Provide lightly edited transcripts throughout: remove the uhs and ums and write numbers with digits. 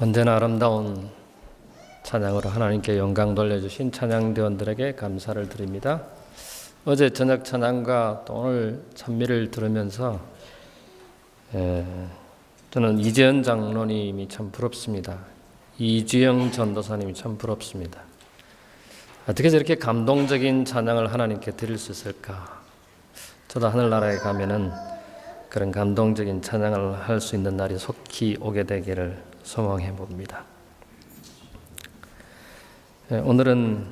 언제나 아름다운 찬양으로 하나님께 영광 돌려주신 찬양대원들에게 감사를 드립니다. 어제 저녁 찬양과 또 오늘 찬미를 들으면서 저는 이재현 장로님이 참 부럽습니다. 이주영 전도사님이 참 부럽습니다. 어떻게 저렇게 감동적인 찬양을 하나님께 드릴 수 있을까? 저도 하늘나라에 가면은 그런 감동적인 찬양을 할 수 있는 날이 속히 오게 되기를 소망해 봅니다. 오늘은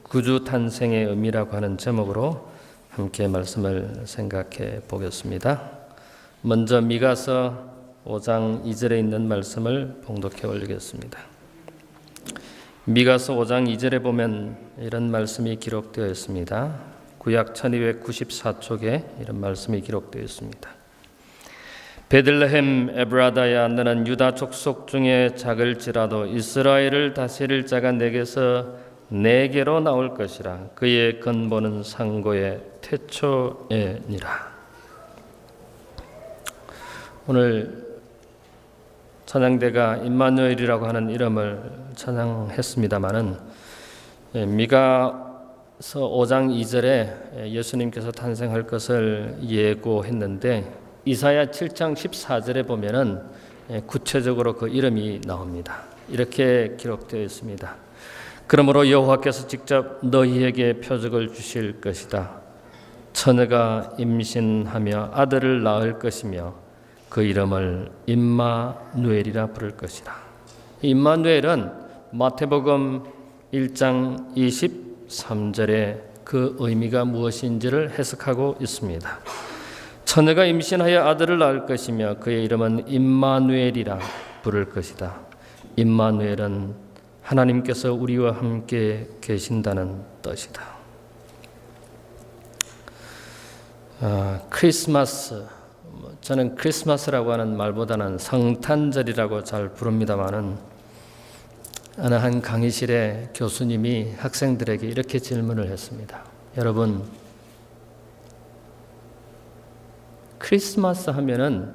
구주 탄생의 의미라고 하는 제목으로 함께 말씀을 생각해 보겠습니다. 먼저 미가서 5장 2절에 있는 말씀을 봉독해 올리겠습니다. 미가서 5장 2절에 보면 이런 말씀이 기록되어 있습니다. 구약 1294쪽에 이런 말씀이 기록되어 있습니다. 베들레헴 에브라다야, 너는 유다 족속 중에 작을지라도 이스라엘을 다스릴 자가 내게로 나올 것이라. 그의 근본은 상고의 태초에니라. 오늘 찬양대가 임마누엘이라고 하는 이름을 찬양했습니다마는 미가서 5장 2절에 예수님께서 탄생할 것을 예고했는데 이사야 7장 14절에 보면은 구체적으로 그 이름이 나옵니다. 이렇게 기록되어 있습니다. 그러므로 여호와께서 직접 너희에게 표적을 주실 것이다. 처녀가 임신하며 아들을 낳을 것이며 그 이름을 임마누엘이라 부를 것이라. 임마누엘은 마태복음 1장 23절에 그 의미가 무엇인지를 해석하고 있습니다. 처녀가 임신하여 아들을 낳을 것이며 그의 이름은 임마누엘이라 부를 것이다. 임마누엘은 하나님께서 우리와 함께 계신다는 뜻이다. 크리스마스, 저는 크리스마스라고 하는 말보다는 성탄절이라고 잘 부릅니다마는 어느 한 강의실에 교수님이 학생들에게 이렇게 질문을 했습니다. 여러분, 크리스마스 하면은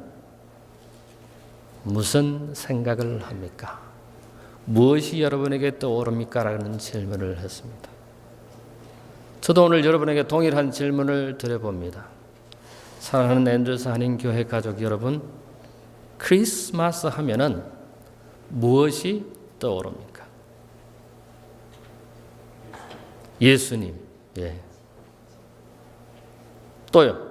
무슨 생각을 합니까? 무엇이 여러분에게 떠오릅니까? 라는 질문을 했습니다. 저도 오늘 여러분에게 동일한 질문을 드려봅니다. 사랑하는 앤드루스 한인교회 가족 여러분, 크리스마스 하면은 무엇이 떠오릅니까? 예수님, 또요?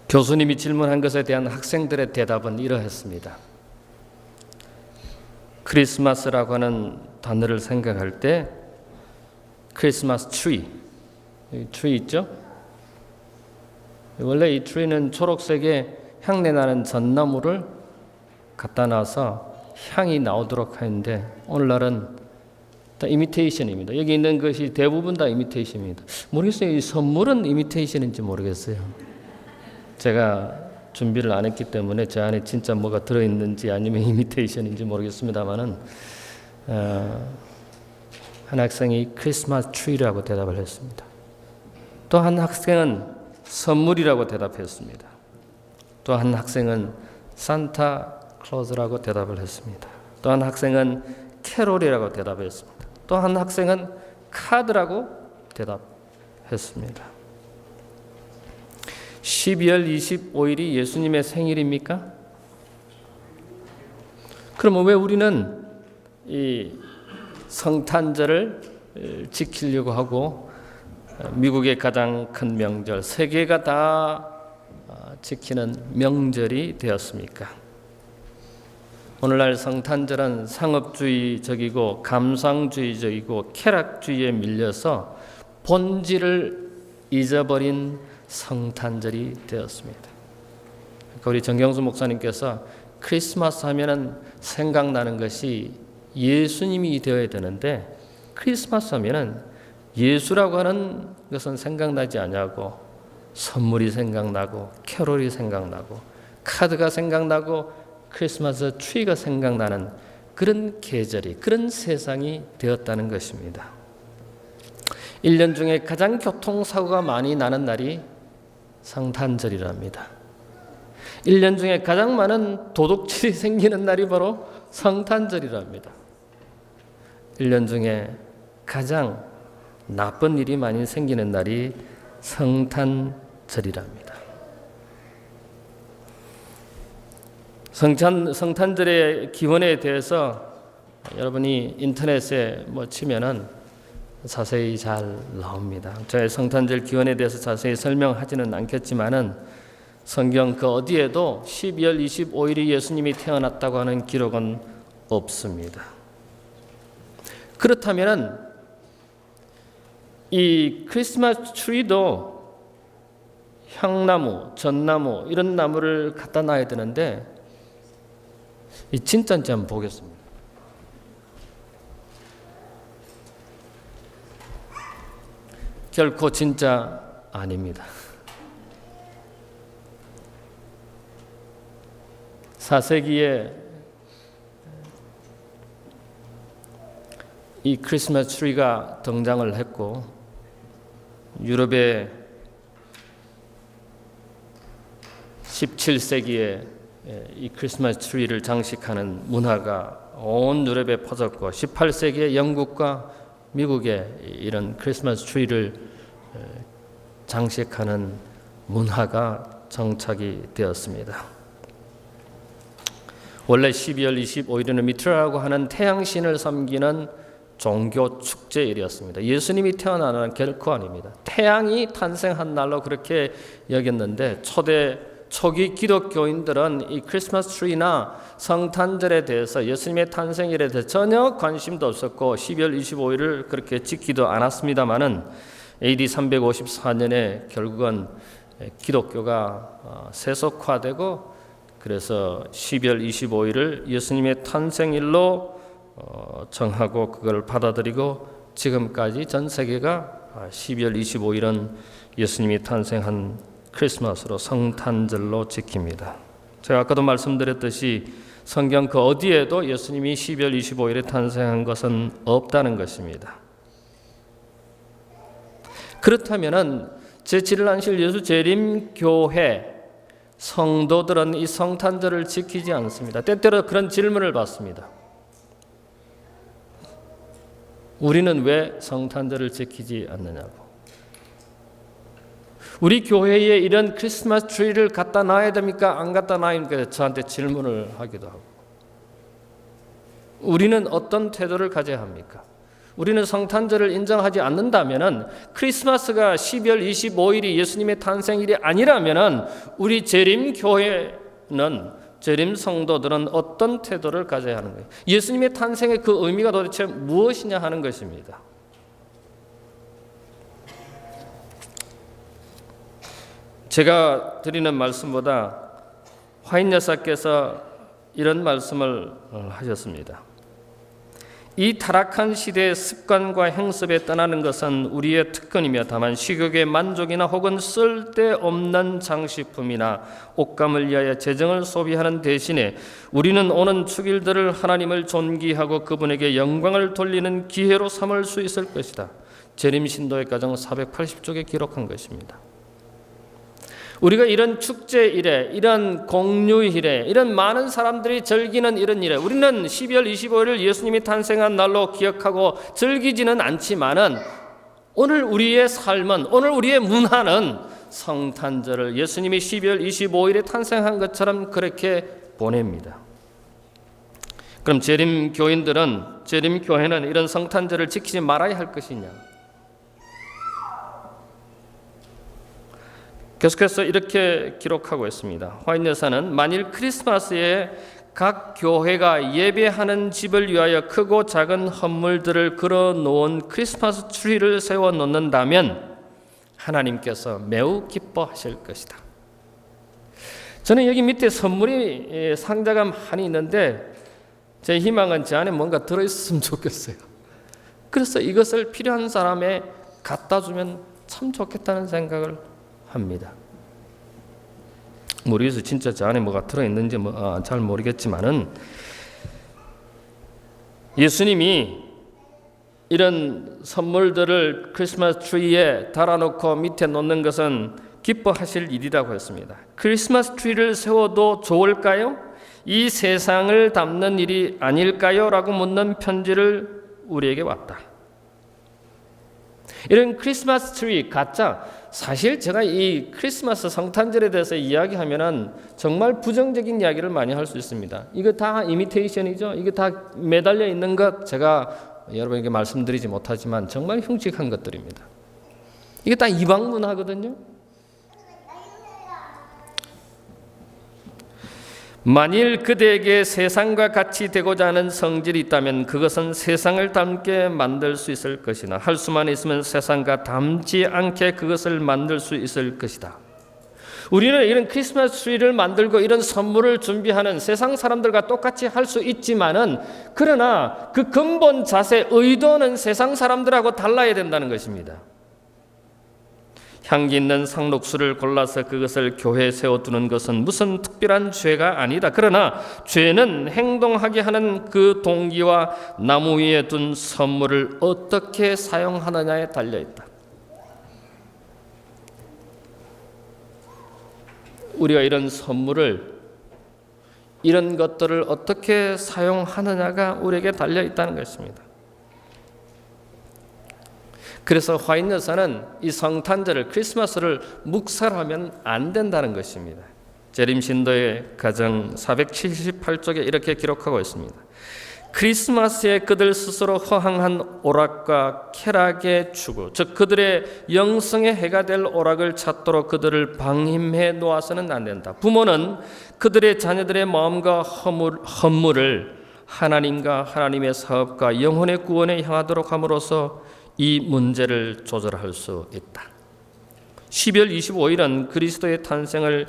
교수님이 질문한 것에 대한 학생들의 대답은 이러했습니다. 크리스마스라고 하는 단어를 생각할 때 크리스마스 트리 있죠? 원래 이 트리는 초록색의 향내나는 전나무를 갖다 놔서 향이 나오도록 하는데 오늘날은 다 이미테이션입니다. 여기 있는 것이 대부분 다 이미테이션입니다. 모르겠어요. 이 선물은 이미테이션인지 모르겠어요. 제가 준비를 안 했기 때문에 제 안에 진짜 뭐가 들어있는지 아니면 이미테이션인지 모르겠습니다만은 한 학생이 크리스마스 트리라고 대답을 했습니다. 또 한 학생은 선물이라고 대답했습니다. 또 한 학생은 산타 클로즈라고 대답을 했습니다. 또 한 학생은 캐롤이라고 대답했습니다. 또 한 학생은 카드라고 대답했습니다. 12월 25일이 예수님의 생일입니까? 그러면 왜 우리는 이 성탄절을 지키려고 하고 미국의 가장 큰 명절, 세계가 다 지키는 명절이 되었습니까? 오늘날 성탄절은 상업주의적이고 감상주의적이고 쾌락주의에 밀려서 본질을 잊어버린 성탄절이 되었습니다. 우리 정경수 목사님께서 크리스마스 하면은 생각나는 것이 예수님이 되어야 되는데 크리스마스 하면은 예수라고 하는 것은 생각나지 않냐고 선물이 생각나고 캐롤이 생각나고 카드가 생각나고 크리스마스 트리가 생각나는 그런 계절이 그런 세상이 되었다는 것입니다. 1년 중에 가장 교통사고가 많이 나는 날이 성탄절이랍니다. 1년 중에 가장 많은 도둑질이 생기는 날이 바로 성탄절이랍니다. 1년 중에 가장 나쁜 일이 많이 생기는 날이 성탄절이랍니다. 성탄절의 기원에 대해서 여러분이 인터넷에 치면은 자세히 잘 나옵니다. 저의 성탄절 기원에 대해서 자세히 설명하지는 않겠지만은 성경 그 어디에도 12월 25일이 예수님이 태어났다고 하는 기록은 없습니다. 그렇다면은 이 크리스마스 트리도 향나무, 전나무 이런 나무를 갖다 놔야 되는데 이 진짜인지 한번 보겠습니다. 결코 진짜 아닙니다. 4세기에 이 크리스마스 트리가 등장을 했고 유럽의 17세기에 이 크리스마스 트리를 장식하는 문화가 온 유럽에 퍼졌고 18세기에 영국과 미국에 이런 크리스마스 트리를 장식하는 문화가 정착이 되었습니다. 원래 12월 25일에는 미트라라고 하는 태양신을 섬기는 종교 축제일이었습니다. 예수님이 태어나는 결코 아닙니다. 태양이 탄생한 날로 그렇게 여겼는데 초기 기독교인들은 이 크리스마스 트리나 성탄절에 대해서 예수님의 탄생일에 대해서 전혀 관심도 없었고 12월 25일을 그렇게 지키도 않았습니다마는 AD 354년에 결국은 기독교가 세속화되고 그래서 12월 25일을 예수님의 탄생일로 정하고 그걸 받아들이고 지금까지 전 세계가 12월 25일은 예수님이 탄생한 크리스마스로 성탄절로 지킵니다. 제가 아까도 말씀드렸듯이 성경 그 어디에도 예수님이 12월 25일에 탄생한 것은 없다는 것입니다. 그렇다면은 제7일 예수 재림교회 성도들은 이 성탄절을 지키지 않습니다. 때때로 그런 질문을 받습니다. 우리는 왜 성탄절을 지키지 않느냐고. 우리 교회에 이런 크리스마스 트리를 갖다 놔야 됩니까? 안 갖다 놔야 됩니까? 저한테 질문을 하기도 하고. 우리는 어떤 태도를 가져야 합니까? 우리는 성탄절을 인정하지 않는다면은 크리스마스가 12월 25일이 예수님의 탄생일이 아니라면은 우리 재림교회는 재림 성도들은 어떤 태도를 가져야 하는 거예요? 예수님의 탄생의 그 의미가 도대체 무엇이냐 하는 것입니다. 제가 드리는 말씀보다 화인 여사께서 이런 말씀을 하셨습니다. 이 타락한 시대의 습관과 행습에 떠나는 것은 우리의 특권이며 다만 식욕의 만족이나 혹은 쓸데없는 장식품이나 옷감을 위하여 재정을 소비하는 대신에 우리는 오는 축일들을 하나님을 존귀하고 그분에게 영광을 돌리는 기회로 삼을 수 있을 것이다. 재림신도의 가정 480쪽에 기록한 것입니다. 우리가 이런 축제일에, 이런 공휴일에, 이런 많은 사람들이 즐기는 이런 일에 우리는 12월 25일을 예수님이 탄생한 날로 기억하고 즐기지는 않지만은 오늘 우리의 삶은, 오늘 우리의 문화는 성탄절을 예수님이 12월 25일에 탄생한 것처럼 그렇게 보냅니다. 그럼 재림교회는 이런 성탄절을 지키지 말아야 할 것이냐? 계속해서 이렇게 기록하고 있습니다. 화인 여사는 만일 크리스마스에 각 교회가 예배하는 집을 위하여 크고 작은 헌물들을 걸어 놓은 크리스마스 트리를 세워 놓는다면 하나님께서 매우 기뻐하실 것이다. 저는 여기 밑에 선물이 상자가 많이 있는데 제 희망은 제 안에 뭔가 들어있으면 좋겠어요. 그래서 이것을 필요한 사람에 갖다 주면 참 좋겠다는 생각을 합니다. 모르겠어요. 진짜 제 안에 뭐가 들어있는지 잘 모르겠지만은 예수님이 이런 선물들을 크리스마스 트리에 달아놓고 밑에 놓는 것은 기뻐하실 일이라고 했습니다. 크리스마스 트리를 세워도 좋을까요? 이 세상을 담는 일이 아닐까요? 라고 묻는 편지를 우리에게 왔다. 이런 크리스마스 트리 가짜, 사실 제가 이 크리스마스 성탄절에 대해서 이야기하면은 정말 부정적인 이야기를 많이 할 수 있습니다. 이거 다 이미테이션이죠. 이게 다 매달려 있는 것, 제가 여러분에게 말씀드리지 못하지만 정말 흉측한 것들입니다. 이게 다 이방 문화거든요. 만일 그대에게 세상과 같이 되고자 하는 성질이 있다면 그것은 세상을 닮게 만들 수 있을 것이나 할 수만 있으면 세상과 닮지 않게 그것을 만들 수 있을 것이다. 우리는 이런 크리스마스 트리를 만들고 이런 선물을 준비하는 세상 사람들과 똑같이 할 수 있지만은, 그러나 그 근본 자세, 의도는 세상 사람들하고 달라야 된다는 것입니다. 향기 있는 상록수를 골라서 그것을 교회에 세워두는 것은 무슨 특별한 죄가 아니다. 그러나 죄는 행동하게 하는 그 동기와 나무 위에 둔 선물을 어떻게 사용하느냐에 달려있다. 우리가 이런 선물을, 이런 것들을 어떻게 사용하느냐가 우리에게 달려있다는 것입니다. 그래서 화인 여사는 이 성탄절을, 크리스마스를 묵살하면 안 된다는 것입니다. 재림 신도의 가정 478쪽에 이렇게 기록하고 있습니다. 크리스마스에 그들 스스로 허황한 오락과 쾌락의 추구, 즉 그들의 영성의 해가 될 오락을 찾도록 그들을 방임해 놓아서는 안 된다. 부모는 그들의 자녀들의 마음과 헌물을 하나님과 하나님의 사업과 영혼의 구원에 향하도록 함으로써 이 문제를 조절할 수 있다. 12월 25일은 그리스도의 탄생을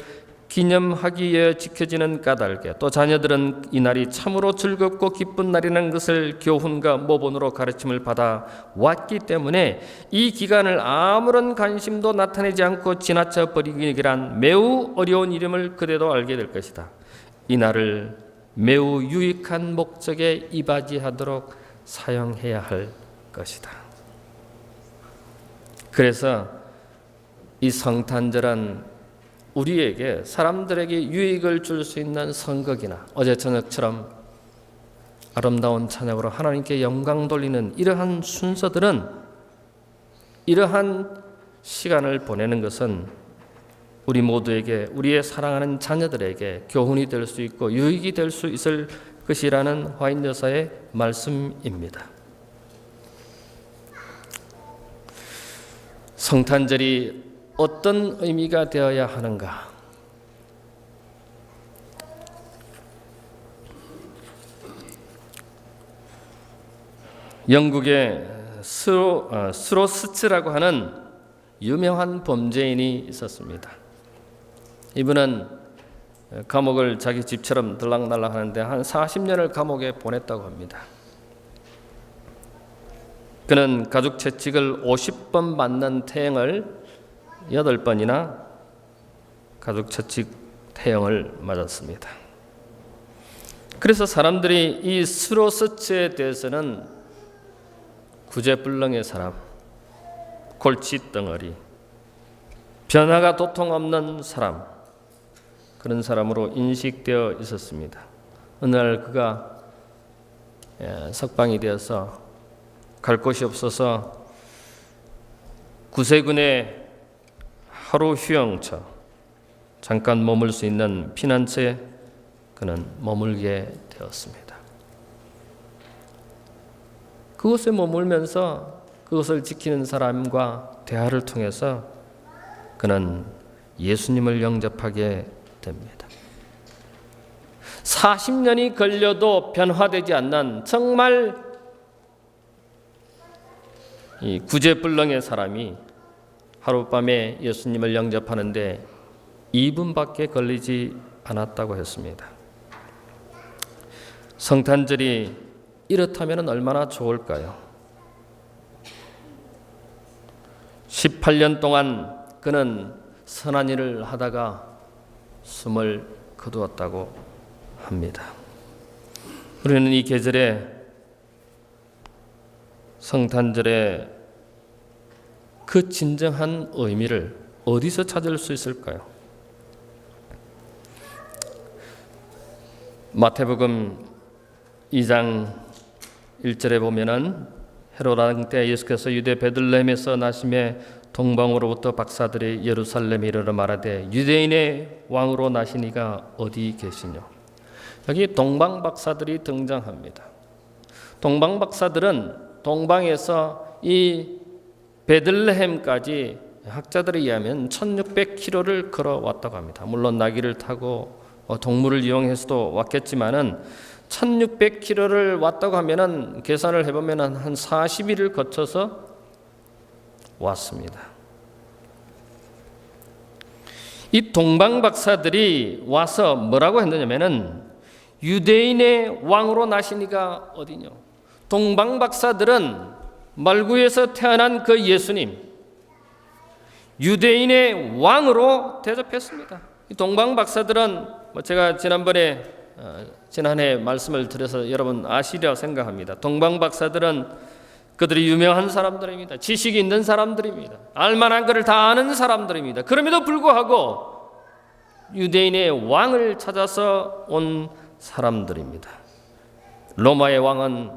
기념하기 위해 지켜지는 까닭에, 또 자녀들은 이 날이 참으로 즐겁고 기쁜 날이라는 것을 교훈과 모본으로 가르침을 받아 왔기 때문에 이 기간을 아무런 관심도 나타내지 않고 지나쳐 버리기란 매우 어려운 일임을 그대도 알게 될 것이다. 이 날을 매우 유익한 목적에 이바지하도록 사용해야 할 것이다. 그래서 이 성탄절은 우리에게, 사람들에게 유익을 줄 수 있는 선곡이나 어제 저녁처럼 아름다운 찬양으로 하나님께 영광 돌리는 이러한 순서들은, 이러한 시간을 보내는 것은 우리 모두에게, 우리의 사랑하는 자녀들에게 교훈이 될 수 있고 유익이 될 수 있을 것이라는 화인 여사의 말씀입니다. 성탄절이 어떤 의미가 되어야 하는가? 영국의 스로스츠라고 하는 유명한 범죄인이 있었습니다. 이분은 감옥을 자기 집처럼 들락날락 하는데 한 40년을 감옥에 보냈다고 합니다. 그는 가죽 채찍을 50번 맞는 태형을 8번이나 가죽 채찍 태형을 맞았습니다. 그래서 사람들이 이 스로스츠에 대해서는 구제불능의 사람, 골칫덩어리, 변화가 도통 없는 사람, 그런 사람으로 인식되어 있었습니다. 어느 날 그가 석방이 되어서 갈 곳이 없어서 구세군의 하루 휴양처, 잠깐 머물 수 있는 피난처에 그는 머물게 되었습니다. 그곳에 머물면서 그것을 지키는 사람과 대화를 통해서 그는 예수님을 영접하게 됩니다. 40년이 걸려도 변화되지 않는 정말 이 구제불능의 사람이 하룻밤에 예수님을 영접하는데 2분밖에 걸리지 않았다고 했습니다. 성탄절이 이렇다면 얼마나 좋을까요? 18년 동안 그는 선한 일을 하다가 숨을 거두었다고 합니다. 우리는 이 계절에 성탄절의 그 진정한 의미를 어디서 찾을 수 있을까요? 마태복음 2장 1절에 보면은 헤롯 왕 때 예수께서 유대 베들레헴에서 나심에 동방으로부터 박사들이 예루살렘에 이르러 말하되 유대인의 왕으로 나시니가 어디 계시뇨? 여기 동방 박사들이 등장합니다. 동방 박사들은 동방에서 이 베들레헴까지 학자들에 의하면 1600km를 걸어왔다고 합니다. 물론 나귀를 타고 동물을 이용해서도 왔겠지만은 1600km를 왔다고 하면은 계산을 해보면은 한 40일을 거쳐서 왔습니다. 이 동방 박사들이 와서 뭐라고 했느냐면은 유대인의 왕으로 나시니가 어디뇨? 동방 박사들은 말구에서 태어난 그 예수님, 유대인의 왕으로 대접했습니다. 이 동방 박사들은 제가 지난해 말씀을 드려서 여러분 아시리라 생각합니다. 동방 박사들은 그들이 유명한 사람들입니다. 지식이 있는 사람들입니다. 알만한 것을 다 아는 사람들입니다. 그럼에도 불구하고 유대인의 왕을 찾아서 온 사람들입니다. 로마의 왕은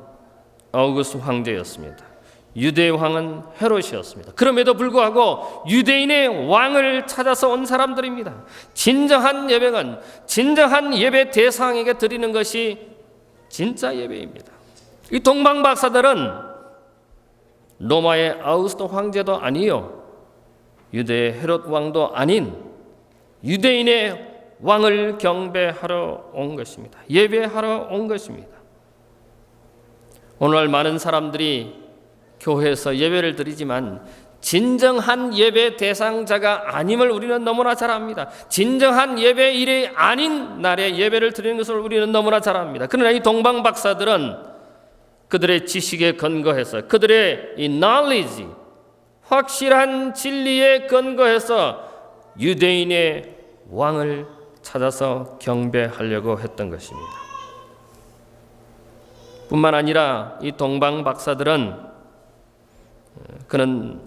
아우구스트 황제였습니다. 유대의 왕은 헤롯이었습니다. 그럼에도 불구하고 유대인의 왕을 찾아서 온 사람들입니다. 진정한 예배는 진정한 예배 대상에게 드리는 것이 진짜 예배입니다. 이 동방 박사들은 로마의 아우구스트 황제도 아니요, 유대의 헤롯 왕도 아닌 유대인의 왕을 경배하러 온 것입니다. 예배하러 온 것입니다. 오늘날 많은 사람들이 교회에서 예배를 드리지만 진정한 예배 대상자가 아님을 우리는 너무나 잘 압니다. 진정한 예배일이 아닌 날에 예배를 드리는 것을 우리는 너무나 잘 압니다. 그러나 이 동방 박사들은 그들의 지식에 근거해서, 그들의 이 knowledge, 확실한 진리에 근거해서 유대인의 왕을 찾아서 경배하려고 했던 것입니다. 뿐만 아니라 이 동방 박사들은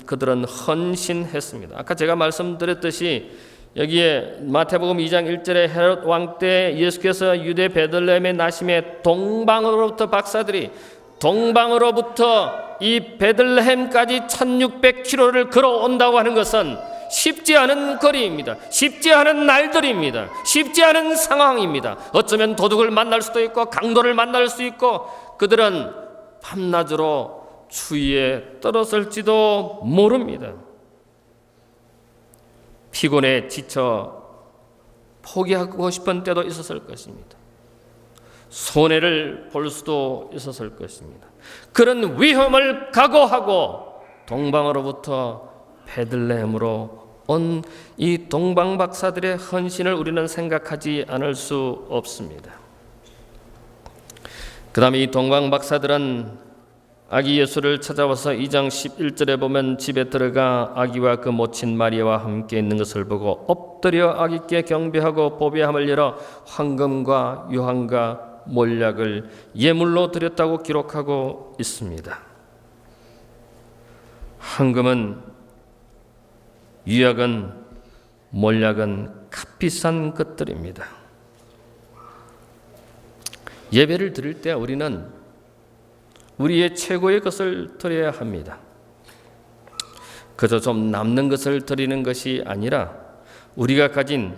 그들은 헌신했습니다. 아까 제가 말씀드렸듯이 여기에 마태복음 2장 1절에 헤롯 왕 때 예수께서 유대 베들레헴에 나심에 동방으로부터 박사들이 동방으로부터 이 베들레헴까지 1600km를 걸어온다고 하는 것은 쉽지 않은 거리입니다. 쉽지 않은 날들입니다. 쉽지 않은 상황입니다. 어쩌면 도둑을 만날 수도 있고 강도를 만날 수 있고 그들은 밤낮으로 추위에 떨었을지도 모릅니다. 피곤에 지쳐 포기하고 싶은 때도 있었을 것입니다. 손해를 볼 수도 있었을 것입니다. 그런 위험을 각오하고 동방으로부터 베들레헴으로 온 이 동방 박사들의 헌신을 우리는 생각하지 않을 수 없습니다. 그 다음에 이 동방 박사들은 아기 예수를 찾아와서 2장 11절에 보면 집에 들어가 아기와 그 모친 마리아와 함께 있는 것을 보고 엎드려 아기께 경배하고 보배함을 열어 황금과 유황과 몰약을 예물로 드렸다고 기록하고 있습니다. 황금은, 유약은, 몰약은 값비싼 것들입니다. 예배를 드릴 때 우리는 우리의 최고의 것을 드려야 합니다. 그저 좀 남는 것을 드리는 것이 아니라 우리가 가진,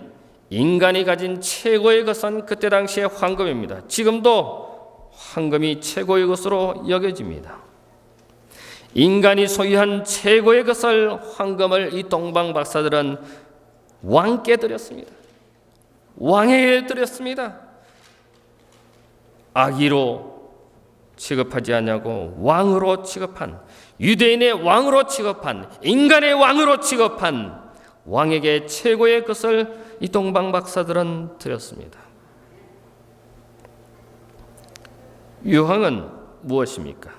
인간이 가진 최고의 것은 그때 당시의 황금입니다. 지금도 황금이 최고의 것으로 여겨집니다. 인간이 소유한 최고의 것을, 황금을 이 동방 박사들은 왕께 드렸습니다. 왕에게 드렸습니다. 아기로 취급하지 않냐고 왕으로 취급한, 유대인의 왕으로 취급한, 인간의 왕으로 취급한 왕에게 최고의 것을 이 동방 박사들은 드렸습니다. 유황은 무엇입니까?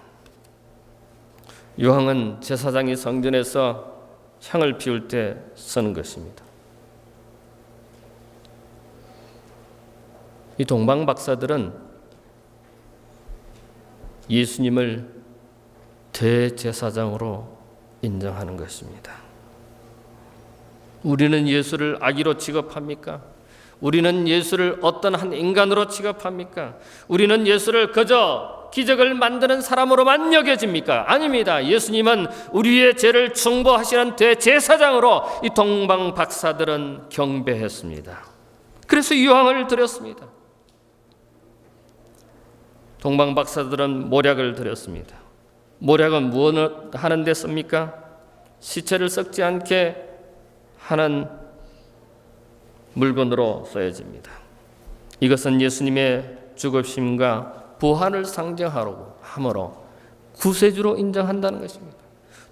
유황은 제사장이 성전에서 향을 피울 때 쓰는 것입니다. 이 동방 박사들은 예수님을 대제사장으로 인정하는 것입니다. 우리는 예수를 악의로 취급합니까? 우리는 예수를 어떤 한 인간으로 취급합니까? 우리는 예수를 그저 기적을 만드는 사람으로만 여겨집니까? 아닙니다. 예수님은 우리의 죄를 중보하시는 대제사장으로 이 동방 박사들은 경배했습니다. 그래서 유황을 드렸습니다. 동방 박사들은 모략을 드렸습니다. 모략은 무엇을 하는 데 씁니까? 시체를 썩지 않게 하는 물건으로 써야집니다. 이것은 예수님의 죽으심과 부활을 상징하므로 구세주로 인정한다는 것입니다.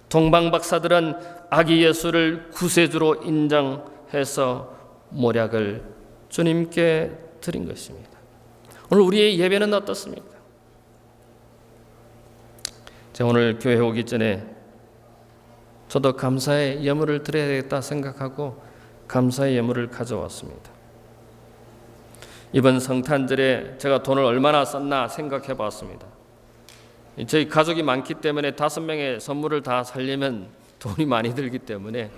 동방 박사들은 아기 예수를 구세주로 인정해서 모략을 주님께 드린 것입니다. 오늘 우리의 예배는 어떻습니까? 제가 오늘 교회 오기 전에 저도 감사의 예물을 드려야겠다 생각하고 감사의 예물을 가져왔습니다. 이번 성탄절에 제가 돈을 얼마나 썼나 생각해 봤습니다. 저희 가족이 많기 때문에 5명의 선물을 다 사려면 돈이 많이 들기 때문에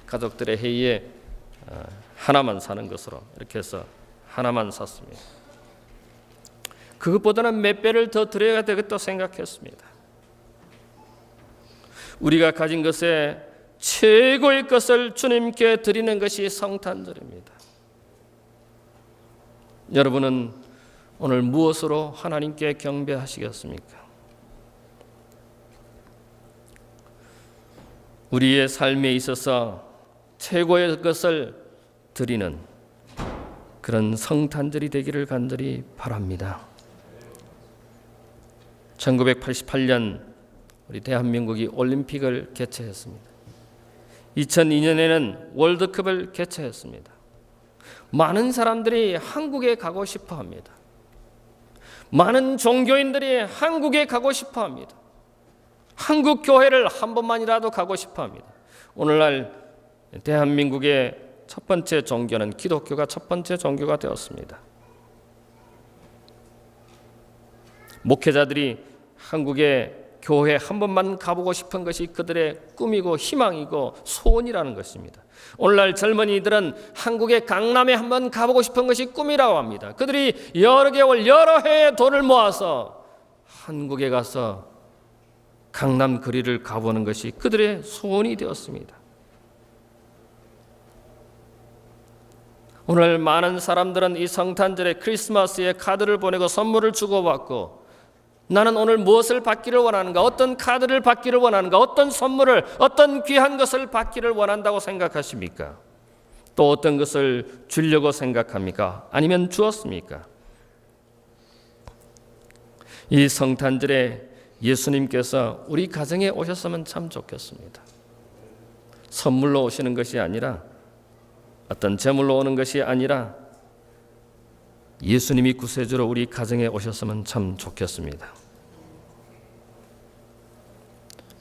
가족들의 회의에 하나만 사는 것으로 이렇게 해서 하나만 샀습니다. 그것보다는 몇 배를 더 드려야 되겠다 생각했습니다. 우리가 가진 것에 최고의 것을 주님께 드리는 것이 성탄절입니다. 여러분은 오늘 무엇으로 하나님께 경배하시겠습니까? 우리의 삶에 있어서 최고의 것을 드리는 그런 성탄절이 되기를 간절히 바랍니다. 1988년 우리 대한민국이 올림픽을 개최했습니다. 2002년에는 월드컵을 개최했습니다. 많은 사람들이 한국에 가고 싶어 합니다. 많은 종교인들이 한국에 가고 싶어 합니다. 한국 교회를 한 번만이라도 가고 싶어 합니다. 오늘날 대한민국의 첫 번째 종교는 기독교가 첫 번째 종교가 되었습니다. 목회자들이 한국의 교회 한 번만 가보고 싶은 것이 그들의 꿈이고 희망이고 소원이라는 것입니다. 오늘날 젊은이들은 한국의 강남에 한번 가보고 싶은 것이 꿈이라고 합니다. 그들이 여러 개월 여러 해의 돈을 모아서 한국에 가서 강남 거리를 가보는 것이 그들의 소원이 되었습니다. 오늘 많은 사람들은 이 성탄절에 크리스마스에 카드를 보내고 선물을 주고받고 나는 오늘 무엇을 받기를 원하는가? 어떤 카드를 받기를 원하는가? 어떤 선물을, 어떤 귀한 것을 받기를 원한다고 생각하십니까? 또 어떤 것을 주려고 생각합니까? 아니면 주었습니까? 이 성탄절에 예수님께서 우리 가정에 오셨으면 참 좋겠습니다. 선물로 오시는 것이 아니라 어떤 제물로 오는 것이 아니라 예수님이 구세주로 우리 가정에 오셨으면 참 좋겠습니다.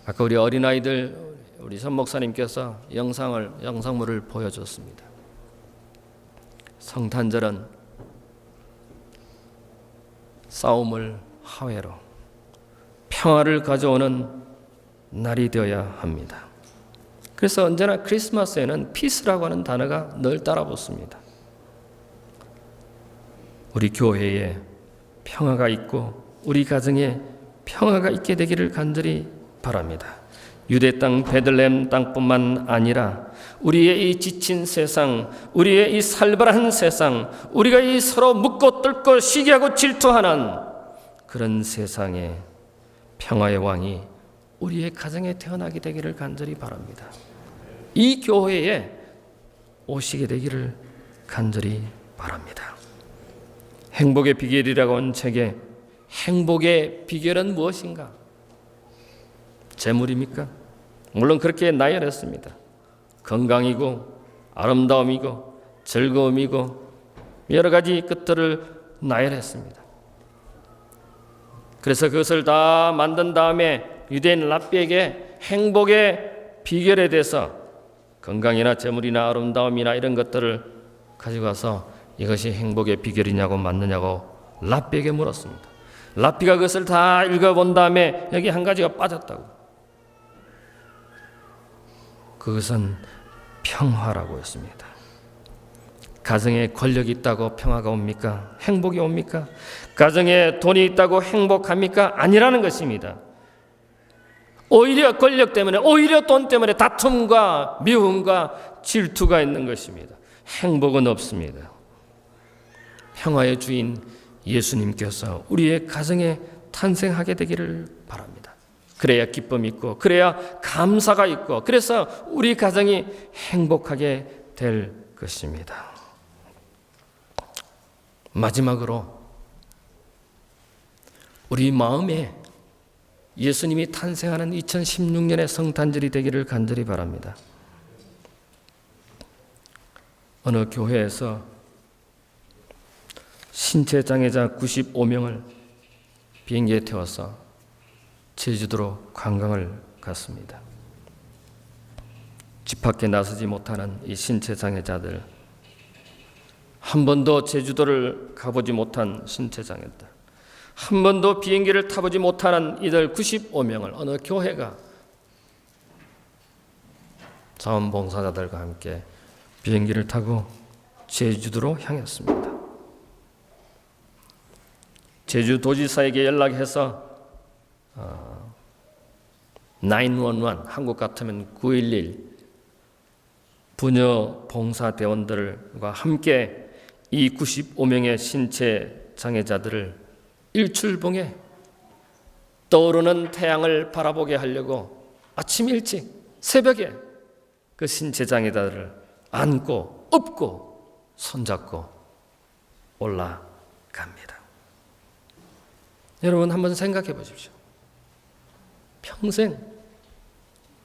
아까 우리 어린아이들 우리 선 목사님께서 영상물을 보여줬습니다. 성탄절은 싸움을 화해로 평화를 가져오는 날이 되어야 합니다. 그래서 언제나 크리스마스에는 피스라고 하는 단어가 늘 따라붙습니다. 우리 교회에 평화가 있고 우리 가정에 평화가 있게 되기를 간절히 바랍니다. 유대 땅 베들레헴 땅뿐만 아니라 우리의 이 지친 세상, 우리의 이 살벌한 세상, 우리가 이 서로 묻고 뜯고 시기하고 질투하는 그런 세상에 평화의 왕이 우리의 가정에 태어나게 되기를 간절히 바랍니다. 이 교회에 오시게 되기를 간절히 바랍니다. 행복의 비결이라고 한 책에 행복의 비결은 무엇인가? 재물입니까? 물론 그렇게 나열했습니다. 건강이고 아름다움이고 즐거움이고 여러 가지 것들을 나열했습니다. 그래서 그것을 다 만든 다음에 유대인 랍비에게 행복의 비결에 대해서 건강이나 재물이나 아름다움이나 이런 것들을 가지고 와서 이것이 행복의 비결이냐고 맞느냐고 랍비에게 물었습니다. 랍비가 그것을 다 읽어본 다음에 여기 한 가지가 빠졌다고. 그것은 평화라고 했습니다. 가정에 권력이 있다고 평화가 옵니까? 행복이 옵니까? 가정에 돈이 있다고 행복합니까? 아니라는 것입니다. 오히려 권력 때문에, 오히려 돈 때문에 다툼과 미움과 질투가 있는 것입니다. 행복은 없습니다. 평화의 주인 예수님께서 우리의 가정에 탄생하게 되기를 바랍니다. 그래야 기쁨이 있고, 그래야 감사가 있고, 그래서 우리 가정이 행복하게 될 것입니다. 마지막으로 우리 마음에 예수님이 탄생하는 2016년의 성탄절이 되기를 간절히 바랍니다. 어느 교회에서 신체장애자 95명을 비행기에 태워서 제주도로 관광을 갔습니다. 집 밖에 나서지 못하는 이 신체장애자들, 한 번도 제주도를 가보지 못한 신체장애들, 한 번도 비행기를 타보지 못하는 이들 95명을 어느 교회가 자원봉사자들과 함께 비행기를 타고 제주도로 향했습니다. 제주도지사에게 연락해서 911, 한국 같으면 911 부녀 봉사대원들과 함께 이 95명의 신체 장애자들을 일출봉에 떠오르는 태양을 바라보게 하려고 아침 일찍 새벽에 그 신체 장애자들을 안고 업고 손잡고 올라갑니다. 여러분 한번 생각해 보십시오. 평생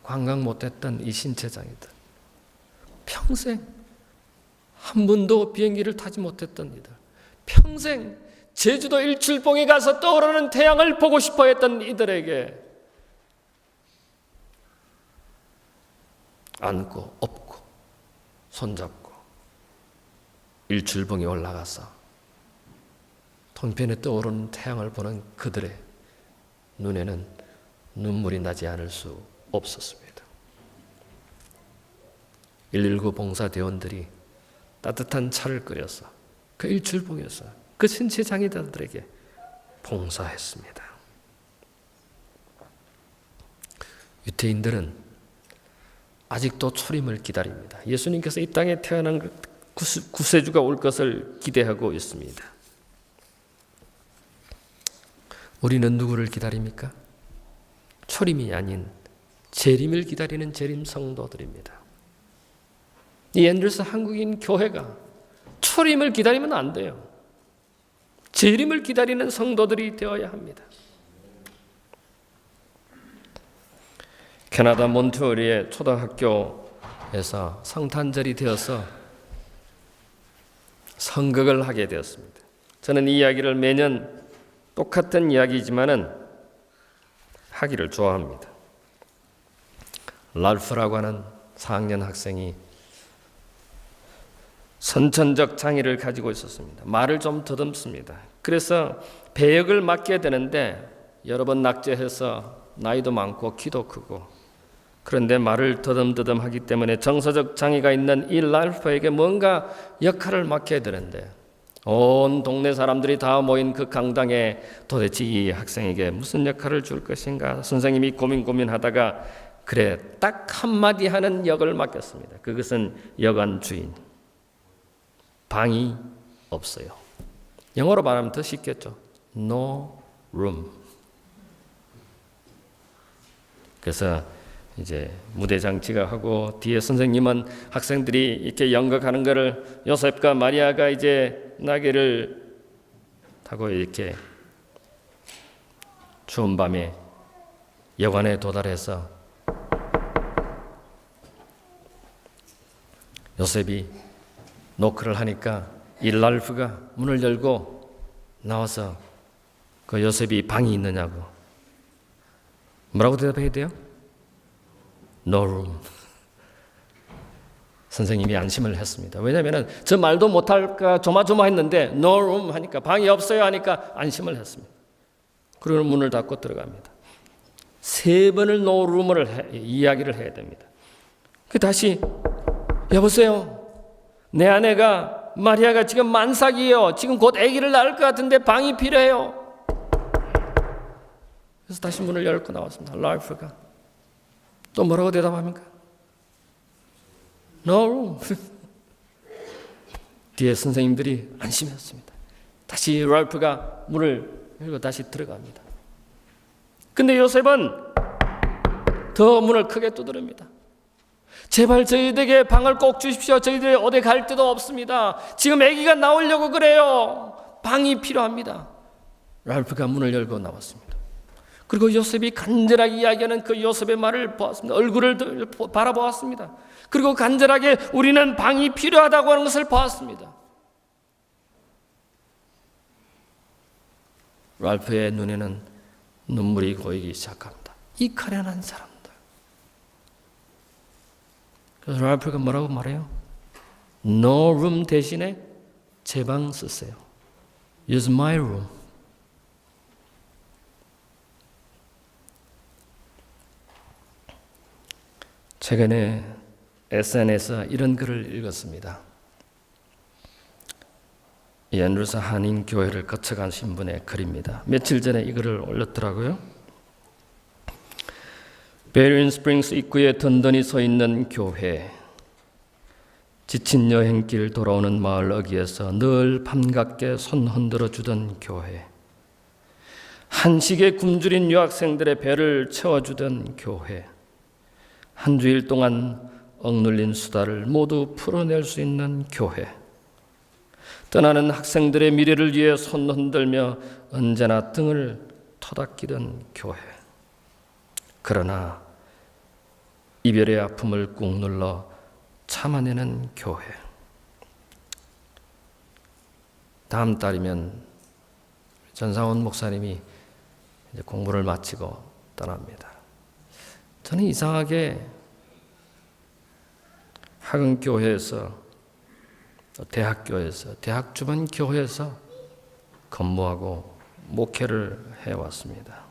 관광 못했던 이 신체 장애들, 평생 한 번도 비행기를 타지 못했던 이들, 평생 제주도 일출봉에 가서 떠오르는 태양을 보고 싶어 했던 이들에게 안고 업고 손잡고 일출봉에 올라가서 동편에 떠오르는 태양을 보는 그들의 눈에는 눈물이 나지 않을 수 없었습니다. 119 봉사대원들이 따뜻한 차를 끓여서 그 일출봉에서 그 신체 장애자들에게 봉사했습니다. 유태인들은 아직도 초림을 기다립니다. 예수님께서 이 땅에 태어난 구세주가 올 것을 기대하고 있습니다. 우리는 누구를 기다립니까? 초림이 아닌 재림을 기다리는 재림 성도들입니다. 이 앤드루스 한국인 교회가 초림을 기다리면 안 돼요. 재림을 기다리는 성도들이 되어야 합니다. 캐나다 몬트리올의 초등학교에서 성탄절이 되어서 성극을 하게 되었습니다. 저는 이 이야기를 매년 똑같은 이야기지만은 하기를 좋아합니다. 랄프라고 하는 4학년 학생이 선천적 장애를 가지고 있었습니다. 말을 좀 더듬습니다. 그래서 배역을 맡게 되는데 여러 번 낙제해서 나이도 많고 키도 크고, 그런데 말을 더듬더듬 하기 때문에 정서적 장애가 있는 이 랄프에게 뭔가 역할을 맡게 되는데 온 동네 사람들이 다 모인 그 강당에 도대체 이 학생에게 무슨 역할을 줄 것인가 선생님이 고민하다가 그래 딱 한마디 하는 역을 맡겼습니다. 그것은 여관 주인. 방이 없어요. 영어로 말하면 더 쉽겠죠. No room. 그래서 이제 무대 장치가 하고 뒤에 선생님은 학생들이 이렇게 연극하는 것을 요셉과 마리아가 이제 나귀를 타고 이렇게 추운 밤에 여관에 도달해서 요셉이 노크를 하니까 이 랄프가 문을 열고 나와서 그 요셉이 방이 있느냐고 뭐라고 대답해야 돼요? No room. 선생님이 안심을 했습니다. 왜냐하면 저 말도 못할까 조마조마했는데 No room 하니까 방이 없어요 하니까 안심을 했습니다. 그리고 문을 닫고 들어갑니다. 3번을 no room을 이야기를 해야 됩니다. 그 다시 여보세요. 내 아내가 마리아가 지금 만삭이에요. 지금 곧 아기를 낳을 것 같은데 방이 필요해요. 그래서 다시 문을 열고 나왔습니다. 랄프가 또 뭐라고 대답합니까? No room. 뒤에 선생님들이 안심했습니다. 다시 랄프가 문을 열고 다시 들어갑니다. 근데 요셉은 더 문을 크게 두드립니다. 제발 저희들에게 방을 꼭 주십시오. 저희들이 어디 갈 데도 없습니다. 지금 아기가 나오려고 그래요. 방이 필요합니다. 랄프가 문을 열고 나왔습니다. 그리고 요셉이 간절하게 이야기하는 그 요셉의 말을 보았습니다. 얼굴을 바라보았습니다. 그리고 간절하게 우리는 방이 필요하다고 하는 것을 보았습니다. 랄프의 눈에는 눈물이 고이기 시작합니다. 이 가련한 사람들. 그래서 랄프가 뭐라고 말해요? No room 대신에 제 방 쓰세요. Use my room. 최근에 SNS에서 이런 글을 읽었습니다. 앤드루스 한인교회를 거쳐간 신분의 글입니다. 며칠 전에 이 글을 올렸더라고요. 베리언 스프링스 입구에 든든히 서 있는 교회. 지친 여행길 돌아오는 마을 어귀에서 늘 반갑게 손 흔들어 주던 교회. 한식에 굶주린 유학생들의 배를 채워주던 교회. 한 주일 동안 억눌린 수다를 모두 풀어낼 수 있는 교회. 떠나는 학생들의 미래를 위해 손 흔들며 언제나 등을 토닥이던 교회. 그러나 이별의 아픔을 꾹 눌러 참아내는 교회. 다음 달이면 전상훈 목사님이 이제 공부를 마치고 떠납니다. 저는 이상하게 학원교회에서 대학교에서 대학 주변 교회에서 근무하고 목회를 해왔습니다.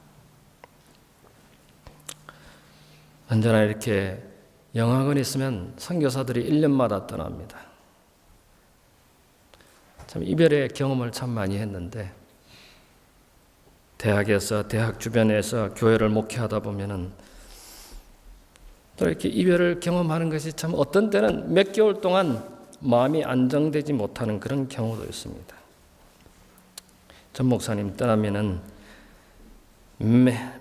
언제나 이렇게 영학원 있으면 선교사들이 1년마다 떠납니다. 참 이별의 경험을 참 많이 했는데 대학에서 대학 주변에서 교회를 목회하다 보면은 또 이렇게 이별을 경험하는 것이 참 어떤 때는 몇 개월 동안 마음이 안정되지 못하는 그런 경우도 있습니다. 전 목사님 떠나면은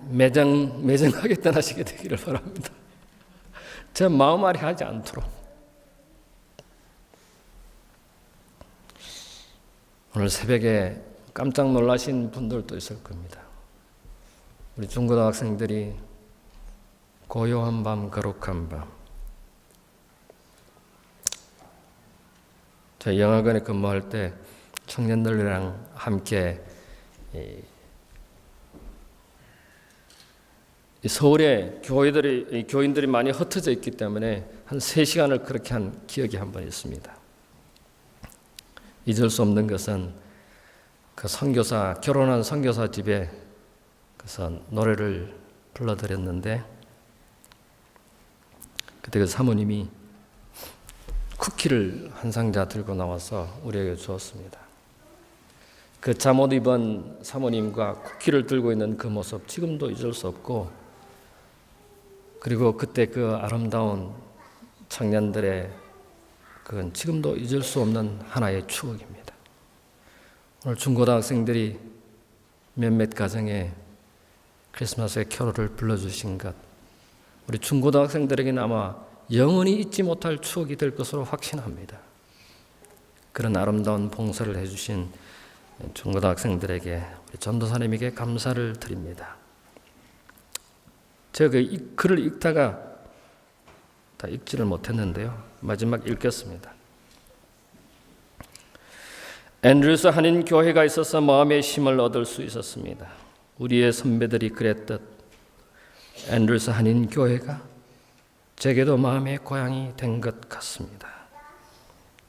매정하게 떠나시게 되기를 바랍니다. 제 마음 아리 하지 않도록. 오늘 새벽에 깜짝 놀라신 분들도 있을 겁니다. 우리 중고등학생들이 고요한 밤, 거룩한 밤. 저희 영화관에 근무할 때 청년들이랑 함께 서울에 교인들이 많이 흩어져 있기 때문에 한 3시간을 그렇게 한 기억이 한 번 있습니다. 잊을 수 없는 것은 그 선교사, 결혼한 선교사 집에 그래서 노래를 불러드렸는데 그때 그 사모님이 쿠키를 한 상자 들고 나와서 우리에게 주었습니다. 그 잠옷 입은 사모님과 쿠키를 들고 있는 그 모습 지금도 잊을 수 없고, 그리고 그때 그 아름다운 청년들의 그건 지금도 잊을 수 없는 하나의 추억입니다. 오늘 중고등학생들이 몇몇 가정에 크리스마스의 캐롤을 불러주신 것, 우리 중고등학생들에게는 아마 영원히 잊지 못할 추억이 될 것으로 확신합니다. 그런 아름다운 봉사를 해주신 중고등학생들에게, 우리 전도사님에게 감사를 드립니다. 제가 그 글을 읽다가 다 읽지를 못했는데요. 마지막 읽겠습니다. 앤드루스 한인 교회가 있어서 마음의 힘을 얻을 수 있었습니다. 우리의 선배들이 그랬듯 앤드루스 한인 교회가 제게도 마음의 고향이 된 것 같습니다.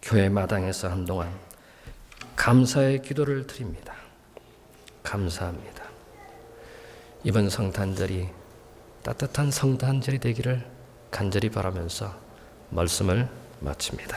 교회 마당에서 한동안 감사의 기도를 드립니다. 감사합니다. 이번 성탄절이 따뜻한 성탄절이 되기를 간절히 바라면서 말씀을 마칩니다.